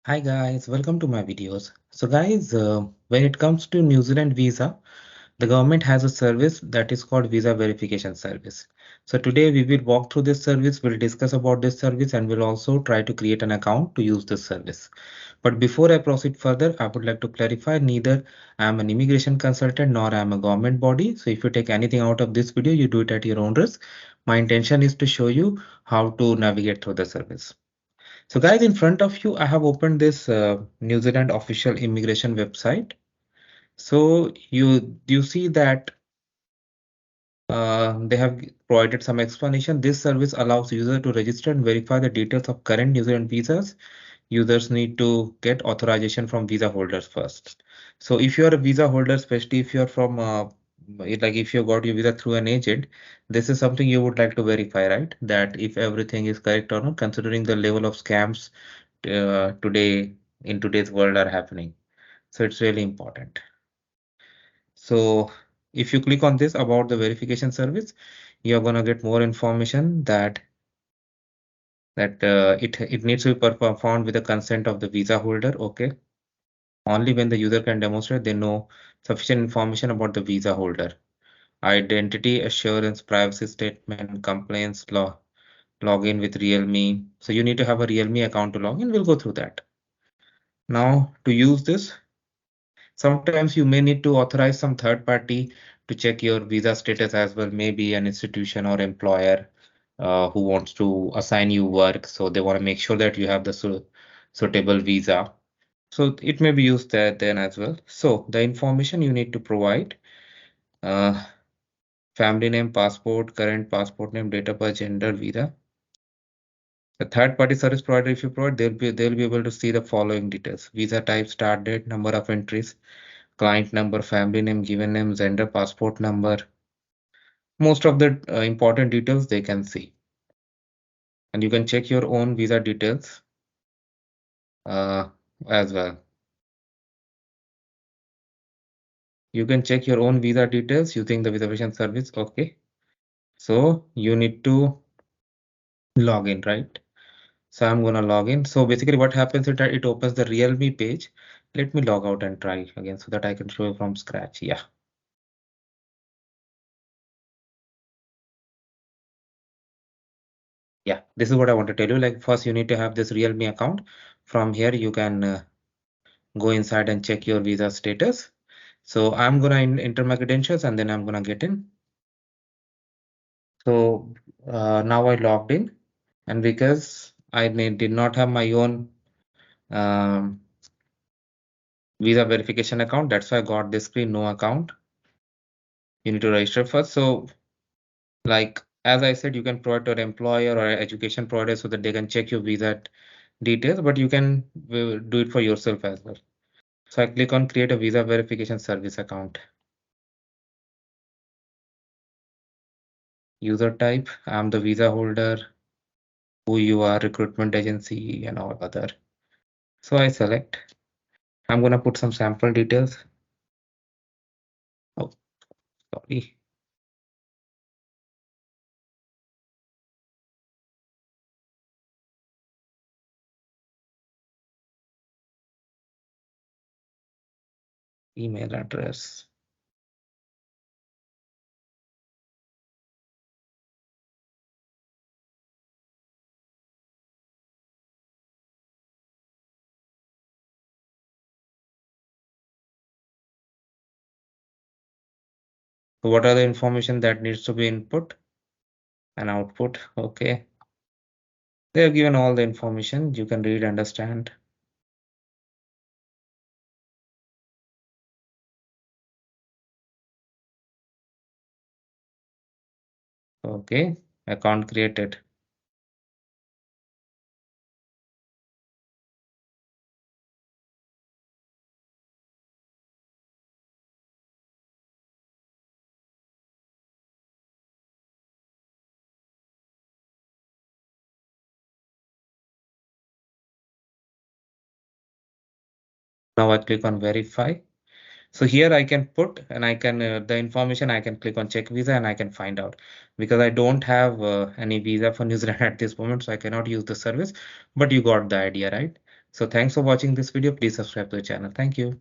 Hi guys, welcome to my videos. So guys, when it comes to New Zealand visa, the government has a service that is called visa verification service. So today we will walk through this service, we'll discuss about this service and we'll also try to create an account to use this service. But before I proceed further, I would like to clarify neither I am an immigration consultant nor I am a government body. So if you take anything out of this video, you do it at your own risk. My intention is to show you how to navigate through the service. So guys, in front of you, I have opened this New Zealand official immigration website. So you see that they have provided some explanation. This service allows user to register and verify the details of current New Zealand visas. Users need to get authorization from visa holders first. So if you are a visa holder, especially if you're from like if you got your visa through an agent, this is something you would like to verify, right? That if everything is correct or not, considering the level of scams today in today's world are happening. So it's really important. So if you click on this about the verification service, you're gonna get more information that it needs to be performed with the consent of the visa holder. Okay. Only when the user can demonstrate they know sufficient information about the visa holder. Identity assurance, privacy statement, complaints, login with Realme. So you need to have a Realme account to log in. We'll go through that. Now to use this, sometimes you may need to authorize some third party to check your visa status as well, maybe an institution or employer who wants to assign you work. So they want to make sure that you have the suitable visa. So it may be used there then as well. So the information you need to provide, uh, family name, passport, current passport name, date of birth, gender, visa. The third party service provider, if you provide, they'll be able to see the following details: visa type, start date, number of entries, client number, family name, given name, gender, passport number. Most of the important details they can see. And you can check your own visa details uh, as well. You can check your own visa details using the visa verification service. Okay. So you need to log in, right? So I'm gonna log in. So basically what happens is that it opens the Realme page. Let me log out and try again so that I can show you from scratch. Yeah. Yeah, this is what I want to tell you. Like first you need to have this Realme account. From here you can go inside and check your visa status. So I'm gonna enter my credentials and then I'm gonna get in. So now I logged in, and because I did not have my own um, visa verification account, that's why I got this screen, no account. You need to register first. So like as I said, you can provide to an employer or education provider so that they can check your visa details, but you can do it for yourself as well. So I click on create a visa verification service account. User type, I'm the visa holder, who you are, recruitment agency, and all other. So I select. I'm gonna put some sample details. Oh, sorry. Email address. So what are the information that needs to be input and output? Okay. They have given all the information. You can read, understand. Okay. Account created. Now I click on verify. So here I can put and I can the information I can click on check visa and I can find out because I don't have any visa for New Zealand at this moment, so I cannot use the service. But you got the idea, right? So thanks for watching this video. Please subscribe to the channel. Thank you.